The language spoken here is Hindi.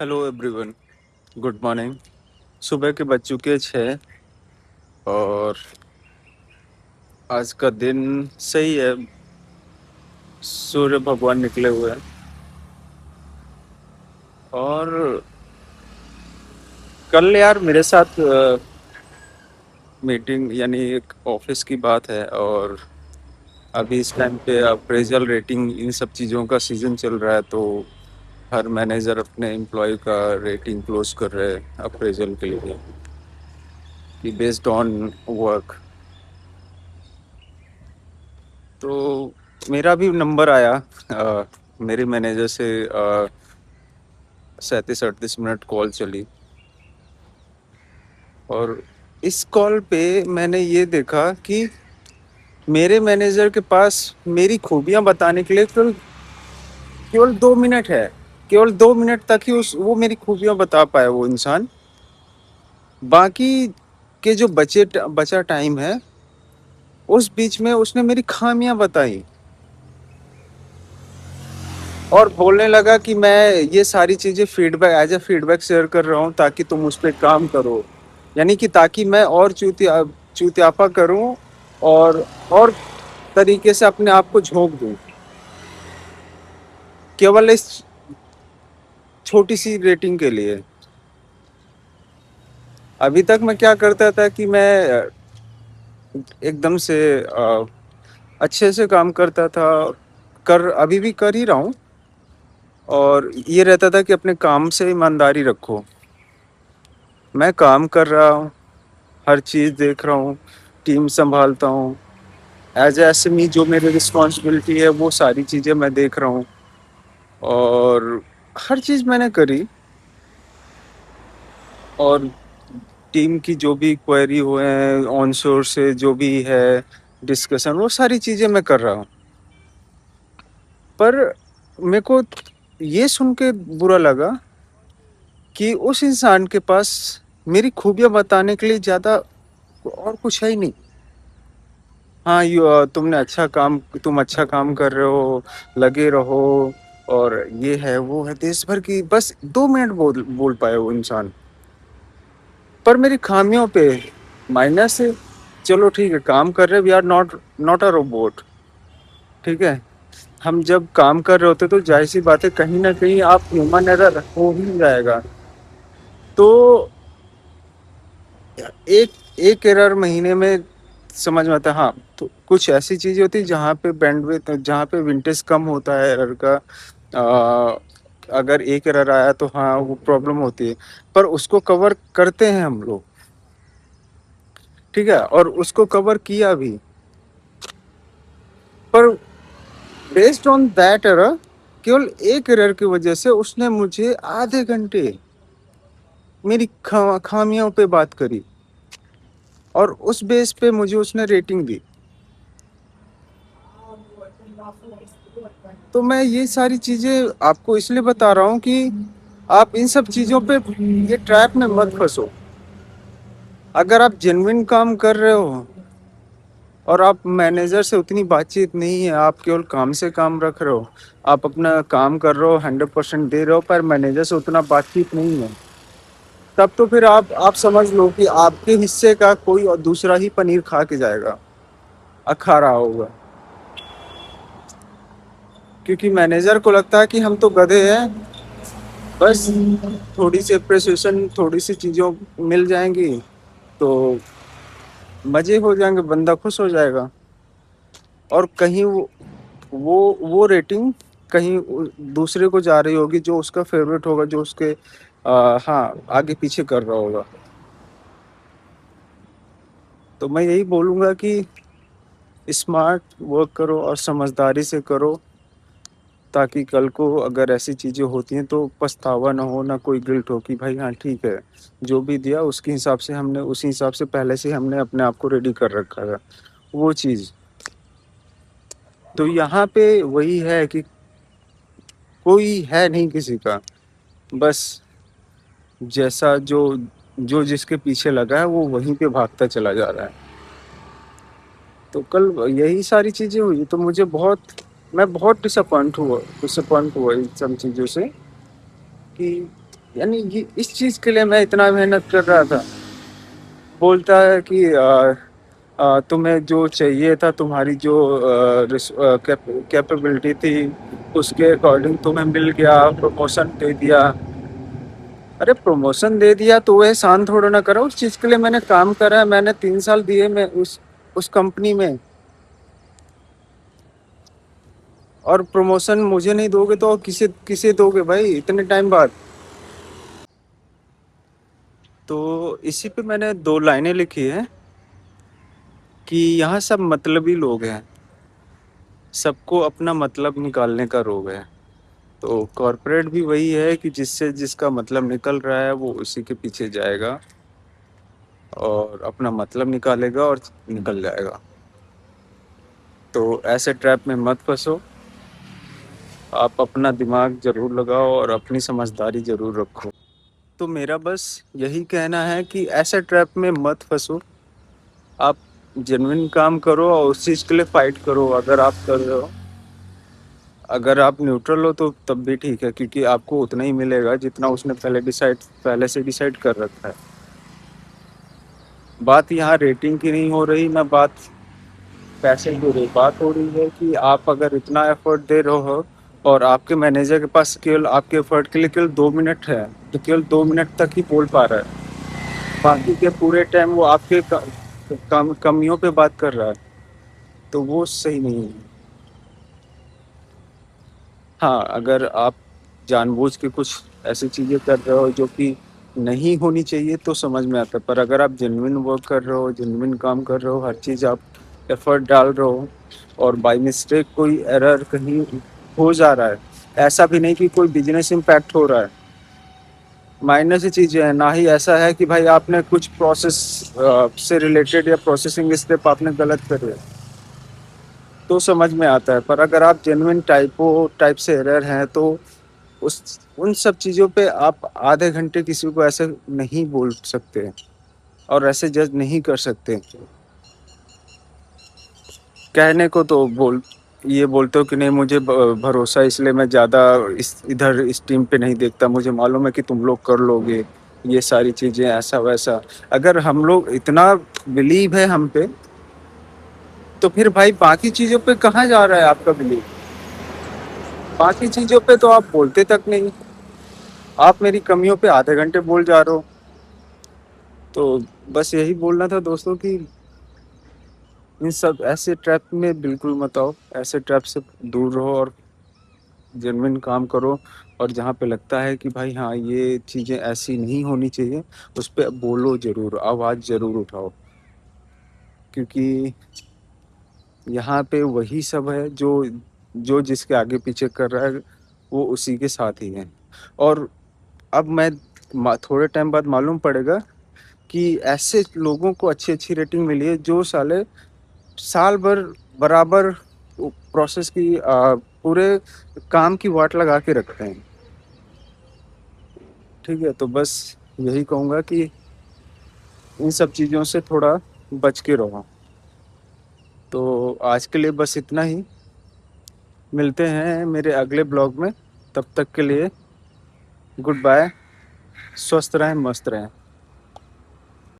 Hello everyone, good morning. सुबह के बज चुके 6 और आज का दिन सही है। सूर्य भगवान निकले हुए हैं और कल यार मेरे साथ मीटिंग यानी एक ऑफिस की बात है। और अभी इस टाइम पे अप्रेजल रेटिंग इन सब चीज़ों का सीज़न चल रहा है, तो हर मैनेजर अपने एम्प्लॉय का रेटिंग क्लोज कर रहे हैं अप्रेजल के लिए कि बेस्ड ऑन वर्क। तो मेरा भी नंबर आया। मेरे मैनेजर से 37-38 मिनट कॉल चली और इस कॉल पे मैंने ये देखा कि मेरे मैनेजर के पास मेरी खूबियां बताने के लिए केवल केवल 2 मिनट है। केवल 2 मिनट तक ही उस वो मेरी खूबियां बता पाया वो इंसान। बाकी के जो बचा टाइम है उस बीच में उसने मेरी खामियां बताई और बोलने लगा कि मैं ये सारी चीज़ें feedback as a feedback share कर रहा हूँ ताकि तुम उस पर काम करो। यानी कि ताकि मैं और चूतियापा करूँ और तरीके से अपने आप को झोंक दूँ केवल इस छोटी सी रेटिंग के लिए। अभी तक मैं क्या करता था कि मैं एकदम से अच्छे से काम करता था, कर अभी भी कर ही रहा हूँ। और ये रहता था कि अपने काम से ईमानदारी रखो। मैं काम कर रहा हूँ, हर चीज़ देख रहा हूँ, टीम संभालता हूँ। एज ए एसएमई जो मेरी रिस्पॉन्सिबिलिटी है वो सारी चीज़ें मैं देख रहा हूँ और हर चीज़ मैंने करी। और टीम की जो भी क्वेरी हुए हैं ऑन सोर्स से जो भी है डिस्कशन, वो सारी चीज़ें मैं कर रहा हूँ। पर मेरे को ये सुन के बुरा लगा कि उस इंसान के पास मेरी खूबियाँ बताने के लिए ज़्यादा और कुछ है ही नहीं। हाँ, तुम अच्छा काम कर रहे हो, लगे रहो। और ये है वो है देश भर की बस 2 मिनट बोल बोल पाया वो इंसान। पर मेरी खामियों पे माइनस है। चलो ठीक है, काम कर रहे, we are not not a robot. ठीक है, हम जब काम कर रहे होते तो जाहिर सी बात है कहीं ना कहीं आप ह्यूमन एरर हो ही जाएगा। तो एक एक एरर महीने में समझ में आता है। हाँ, तो कुछ ऐसी चीजें होती है जहाँ पे बैंडविड्थ, जहाँ पे विंटेज कम होता है एरर का। अ, अगर एक एरर आया तो हाँ वो प्रॉब्लम होती है, पर उसको कवर करते हैं हम लोग। ठीक है, और उसको कवर किया भी। पर बेस्ड ऑन दैट एरर, केवल एक एरर की वजह से उसने मुझे आधे घंटे मेरी खामियों पे बात करी और उस बेस पे मुझे उसने रेटिंग दी। तो मैं ये सारी चीजें आपको इसलिए बता रहा हूँ कि आप इन सब चीजों पे ये ट्रैप में मत फंसो। अगर आप जेन्युइन काम कर रहे हो और आप मैनेजर से उतनी बातचीत नहीं है, आप केवल काम से काम रख रहे हो, आप अपना काम कर रहे हो 100% दे रहे हो, पर मैनेजर से उतना बातचीत नहीं है, तब तो फिर आप समझ लो कि आपके हिस्से का कोई और दूसरा ही पनीर खा के जाएगा, खा रहा होगा। क्योंकि मैनेजर को लगता है कि हम तो गधे हैं, बस थोड़ी सी अप्रिसिएशन, थोड़ी सी चीज़ों मिल जाएंगी तो मज़े हो जाएंगे, बंदा खुश हो जाएगा। और कहीं वो रेटिंग कहीं दूसरे को जा रही होगी जो उसका फेवरेट होगा, जो उसके हाँ आगे पीछे कर रहा होगा। तो मैं यही बोलूँगा कि स्मार्ट वर्क करो और समझदारी से करो, ताकि कल को अगर ऐसी चीज़ें होती हैं तो पछतावा ना हो, ना कोई गिल्ट हो कि भाई हाँ ठीक है, जो भी दिया उसके हिसाब से हमने, उसी हिसाब से पहले से हमने अपने आप को रेडी कर रखा था वो चीज़। तो यहाँ पे वही है कि कोई है नहीं किसी का, बस जैसा जो जो जिसके पीछे लगा है वो वहीं पे भागता चला जा रहा है। तो कल यही सारी चीज़ें हुई तो मैं बहुत डिसअपॉइंट हुआ इन सब चीज़ों से कि यानी ये इस चीज के लिए मैं इतना मेहनत कर रहा था। बोलता है कि तुम्हें जो चाहिए था, तुम्हारी जो कैपेबिलिटी थी, उसके अकॉर्डिंग तुम्हें मिल गया, प्रमोशन दे दिया। अरे प्रमोशन दे दिया तो वह एहसान थोड़ा ना करो, उस चीज के लिए मैंने काम करा है, मैंने 3 साल दिए मैं उस कंपनी में। और प्रमोशन मुझे नहीं दोगे तो और किसे किसे दोगे भाई इतने टाइम बाद? तो इसी पे मैंने 2 लाइनें लिखी है कि यहाँ सब मतलबी लोग हैं, सबको अपना मतलब निकालने का रोग है। तो कॉरपोरेट भी वही है कि जिससे जिसका मतलब निकल रहा है वो उसी के पीछे जाएगा और अपना मतलब निकालेगा और निकल जाएगा। तो ऐसे ट्रैप में मत फंसो। आप अपना दिमाग जरूर लगाओ और अपनी समझदारी जरूर रखो। तो मेरा बस यही कहना है कि ऐसे ट्रैप में मत फंसो। आप जेन्युइन काम करो और उस चीज़ के लिए फाइट करो अगर आप कर रहे हो। अगर आप न्यूट्रल हो तो तब भी ठीक है, क्योंकि आपको उतना ही मिलेगा जितना उसने पहले से डिसाइड कर रखा है। बात यहाँ रेटिंग की नहीं हो रही, ना बात पैसे की हो रही, बात हो रही है कि आप अगर इतना एफर्ट दे रहे हो और आपके मैनेजर के पास केवल आपके एफर्ट के लिए केवल 2 मिनट है, तो केवल 2 मिनट तक ही बोल पा रहा है। बाकी के पूरे टाइम वो आपके कमियों पे बात कर रहा है, तो वो सही नहीं है। हाँ, अगर आप जानबूझ के कुछ ऐसी चीज़ें कर रहे हो जो कि नहीं होनी चाहिए तो समझ में आता है, पर अगर आप जेन्युइन वर्क कर रहे हो, जेन्युइन काम कर रहे हो, हर चीज़ आप एफर्ट डाल रहे हो और बाय मिस्टेक कोई एरर कहीं हो जा रहा है, ऐसा भी नहीं कि कोई बिजनेस इम्पैक्ट हो रहा है, माइनर सी चीज़ें हैं, ना ही ऐसा है कि भाई आपने कुछ प्रोसेस से रिलेटेड या प्रोसेसिंग स्टेप आपने गलत करे, तो समझ में आता है। पर अगर आप जेन्युइन टाइप से एरर हैं तो उस उन सब चीज़ों पे आप आधे घंटे किसी को ऐसे नहीं बोल सकते और ऐसे जज नहीं कर सकते। कहने को तो ये बोलते हो कि नहीं मुझे भरोसा है, इसलिए मैं ज़्यादा इस टीम पे नहीं देखता, मुझे मालूम है कि तुम लोग कर लोगे ये सारी चीज़ें ऐसा वैसा। अगर हम लोग इतना बिलीव है हम पे, तो फिर भाई बाकी चीज़ों पे कहाँ जा रहा है आपका बिलीव? बाकी चीज़ों पे तो आप बोलते तक नहीं, आप मेरी कमियों पे आधे घंटे बोल जा रहे हो। तो बस यही बोलना था दोस्तों कि इन सब ऐसे ट्रैप में बिल्कुल मत आओ, ऐसे ट्रैप से दूर रहो और जेन्युइन काम करो। और जहाँ पे लगता है कि भाई हाँ ये चीज़ें ऐसी नहीं होनी चाहिए, उस पे बोलो ज़रूर, आवाज़ ज़रूर उठाओ, क्योंकि यहाँ पे वही सब है जो जो जिसके आगे पीछे कर रहा है वो उसी के साथ ही है। और अब थोड़े टाइम बाद मालूम पड़ेगा कि ऐसे लोगों को अच्छी अच्छी रेटिंग मिली है जो साले साल भर बराबर प्रोसेस की पूरे काम की वाट लगा के रखते हैं। ठीक है, तो बस यही कहूँगा कि इन सब चीज़ों से थोड़ा बच के रहो। तो आज के लिए बस इतना ही, मिलते हैं मेरे अगले ब्लॉग में। तब तक के लिए गुड बाय, स्वस्थ रहें, मस्त रहें।